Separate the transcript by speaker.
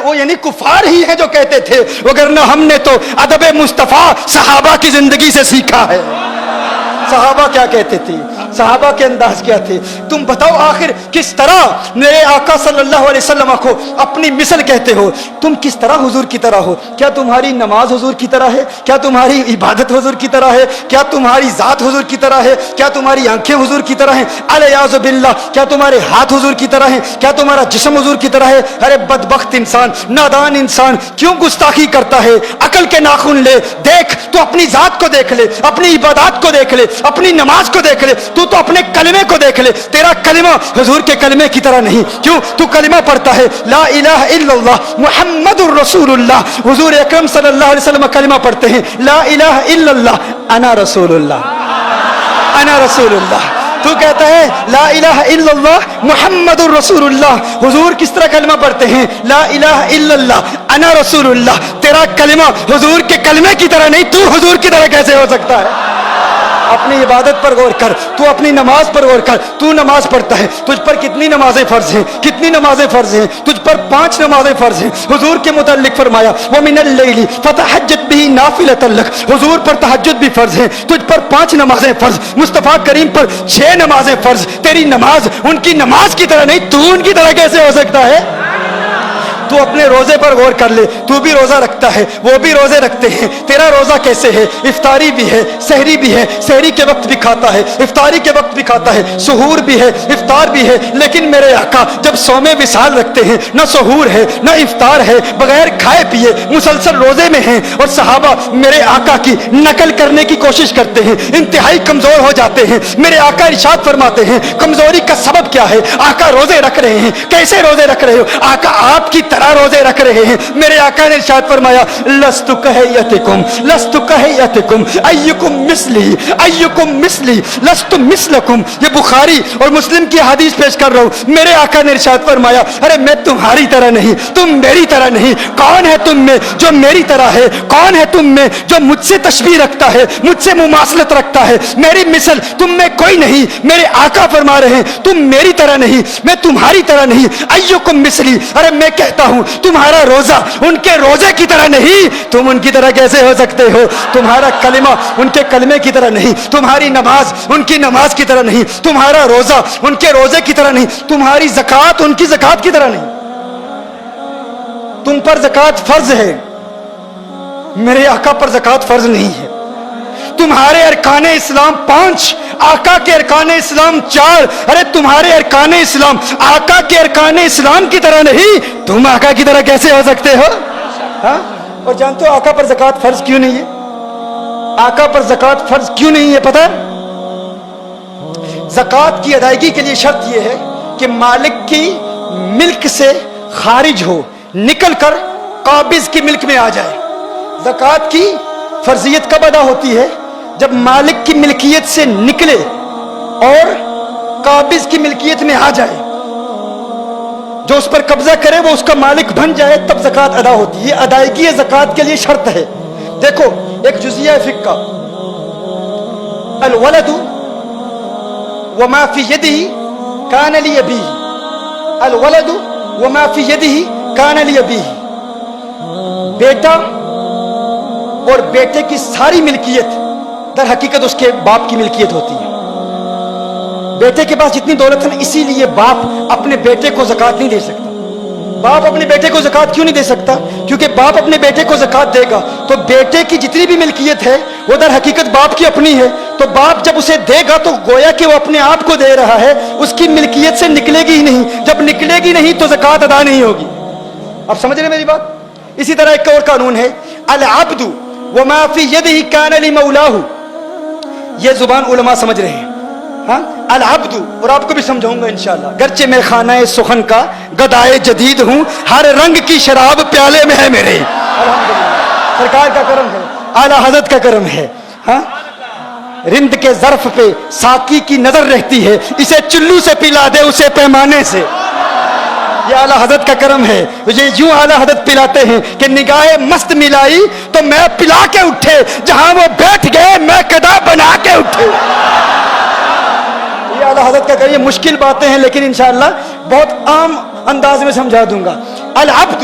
Speaker 1: وہ یعنی کفار ہی ہیں جو کہتے تھے، وگرنہ ہم نے تو ادب مصطفیٰ صحابہ کی زندگی سے سیکھا ہے۔ صحابہ کیا کہتے تھے، صحابہ کے انداز کیا تھے؟ تم بتاؤ آخر کس طرح میرے آقا صلی اللہ علیہ وسلم کو اپنی مثل کہتے ہو؟ تم کس طرح حضور کی طرح ہو؟ کیا تمہاری نماز حضور کی طرح ہے؟ کیا تمہاری عبادت حضور کی طرح ہے؟ کیا تمہاری ذات حضور کی طرح ہے؟ کیا تمہاری آنکھیں حضور کی طرح ہیں؟ الیاذ باللہ، کیا تمہارے ہاتھ حضور کی طرح ہیں؟ کیا تمہارا جسم حضور کی طرح ہے؟ ارے بدبخت انسان، نادان انسان، کیوں گستاخی کرتا ہے؟ عقل کے ناخن لے، دیکھ تو اپنی ذات کو دیکھ لے، اپنی عبادات کو دیکھ لے، اپنی نماز کو دیکھ لے، تو اپنے کلمے کو دیکھ لے، تیرا کلمہ حضور کے کلمے کی طرح نہیں۔ کیوں؟ تو کلمہ پڑھتا ہے لا الہ الا اللہ محمد الرسول اللہ، حضور اکرم صلی اللہ علیہ وسلم کلمہ پڑھتے ہیں لا الہ الا اللہ انا رسول اللہ، انا رسول اللہ۔ تو کہتا ہے لا الہ الا اللہ محمد الرسول اللہ، حضور کس طرح کلمہ پڑھتے ہیں لا الہ الا اللہ انا رسول اللہ، تیرا کلمہ حضور کے کلمے کی طرح نہیں، تو حضور کی طرح کیسے ہو سکتا ہے؟ اپنی عبادت پر غور کر، تو اپنی نماز پر غور کر، تو نماز پڑھتا ہے، تجھ پر کتنی نمازیں فرض ہیں؟ کتنی نمازیں فرض ہیں؟ تجھ پر 5 نمازیں فرض ہیں۔ حضور کے متعلق فرمایا وَمِنَ اللَّيْلِ فَتَحَجَّتْ بِهِ نَافِلَةً لَكَ، حضور پر تہجد بھی فرض ہے، تجھ پر 5 نمازیں فرض، مصطفیٰ کریم پر 6 نمازیں فرض، تیری نماز ان کی نماز کی طرح نہیں، تو ان کی طرح کیسے ہو سکتا ہے؟ تو اپنے روزے پر غور کر لے، تو بھی روزہ رکھتا ہے، وہ بھی روزے رکھتے ہیں، تیرا روزہ کیسے ہے؟ افطاری بھی ہے، سحری بھی ہے، سحری کے وقت بھی کھاتا ہے، افطاری کے وقت بھی کھاتا ہے، سحور بھی ہے، افطار بھی ہے، لیکن میرے آقا جب صوم وصال رکھتے ہیں نہ سحور ہے نہ افطار ہے، بغیر کھائے پیے مسلسل روزے میں ہیں، اور صحابہ میرے آقا کی نقل کرنے کی کوشش کرتے ہیں، انتہائی کمزور ہو جاتے ہیں۔ میرے آقا ارشاد فرماتے ہیں کمزوری کا سبب کیا ہے؟ آقا روزے رکھ رہے ہیں، کیسے روزے رکھ رہے ہو؟ آقا آپ کی طرح روزے رکھ رہے ہیں۔ میرے آقا نے ارشاد فرمایا لست کہیتکم، لست کہیتکم ایکم مثلی، ایکم مثلی لست مثلکم۔ یہ بخاری اور مسلم کی حدیث پیش کر رہا ہوں۔ میرے آقا نے ارشاد فرمایا ارے میں تمہاری طرح نہیں، تم میری طرح نہیں۔ کون ہے تم میں جو میری طرح ہے؟ کون ہے تم میں جو مجھ سے تشبیہ رکھتا ہے، مجھ سے مماثلت رکھتا ہے؟ میری مثل تم میں کوئی نہیں۔ میرے آقا فرما رہے ہیں تم میری طرح نہیں، میں تمہاری طرح نہیں۔ ایکم مثلی، ارے میں کہتا ہوں تمہارا روزہ ان کے روزے کی طرح نہیں، تم ان کی طرح کیسے ہو سکتے ہو؟ تمہارا کلمہ ان کے کلمے کی طرح نہیں، تمہاری نماز ان کی نماز کی طرح نہیں، تمہارا روزہ ان کے روزے کی طرح نہیں، تمہاری زکوٰۃ ان کی زکوٰۃ کی طرح نہیں۔ تم پر زکوٰۃ فرض ہے، میرے آقا پر زکوٰۃ فرض نہیں ہے۔ تمہارے ارکان اسلام 5، آقا کے ارکان اسلام 4۔ ارے تمہارے ارکان اسلام آقا کے ارکان اسلام کی طرح نہیں، تم آقا کی طرح کیسے ہو سکتے ہو؟ ہاں؟ اور جانتے ہو آقا پر زکوٰۃ فرض کیوں نہیں ہے؟ آقا پر زکوٰۃ فرض کیوں نہیں ہے پتہ؟ زکوٰۃ کی ادائیگی کے لیے شرط یہ ہے کہ مالک کی ملک سے خارج ہو، نکل کر قابض کی ملک میں آ جائے۔ زکوٰۃ کی فرضیت کب ادا ہوتی ہے؟ جب مالک کی ملکیت سے نکلے اور قابض کی ملکیت میں آ جائے، جو اس پر قبضہ کرے وہ اس کا مالک بن جائے، تب زکوٰۃ ادا ہوتی ہے۔ یہ ادائیگی زکوٰۃ کے لیے شرط ہے۔ دیکھو ایک جزیہ فقہ، الولد وما فی یدہ کان لابیہ، الولد وما فی یدہ کان لابیہ، بیٹا اور بیٹے کی ساری ملکیت در حقیقت اس کے باپ کی ملکیت ہوتی ہے۔ بیٹے کے پاس جتنی دولت ہے نا، اسی لیے باپ اپنے بیٹے کو زکوٰۃ نہیں دے سکتا۔ باپ اپنے بیٹے کو زکوٰۃ کیوں نہیں دے سکتا؟ کیونکہ باپ اپنے بیٹے کو زکوٰۃ دے گا تو بیٹے کی جتنی بھی ملکیت ہے وہ در حقیقت باپ کی اپنی ہے، تو باپ جب اسے دے گا تو گویا کہ وہ اپنے آپ کو دے رہا ہے، اس کی ملکیت سے نکلے گی ہی نہیں۔ جب نکلے گی نہیں تو زکوٰۃ ادا نہیں ہوگی۔ اب سمجھ رہے میری بات؟ اسی طرح ایک اور قانون ہے العبد وما فی یدہ کان لمولاہ، یہ زبان علماء سمجھ رہے ہیں۔ ہاں العبد، اور آپ کو بھی سمجھاؤں گا انشاءاللہ، گرچہ میں خانہ سخن کا گدائے جدید ہوں، ہر رنگ کی شراب پیالے میں ہے میرے۔ الحمدللہ سرکار کا کرم ہے، اعلیٰ حضرت کا کرم ہے۔ ہاں رند کے ظرف پہ ساقی کی نظر رہتی ہے، اسے چلو سے پلا دے اسے پیمانے سے۔ یہ اعلیٰ حضرت کا کرم ہے۔ یہ یوں اعلیٰ حضرت پلاتے ہیں کہ نگاہ مست ملائی تو میں پلا کے اٹھے، جہاں وہ بیٹھ گئے میں قدا بنا کے اٹھے۔ یہ اعلیٰ حضرت کا کرم۔ یہ مشکل باتیں ہیں لیکن انشاءاللہ بہت عام انداز میں سمجھا دوں گا۔ العبد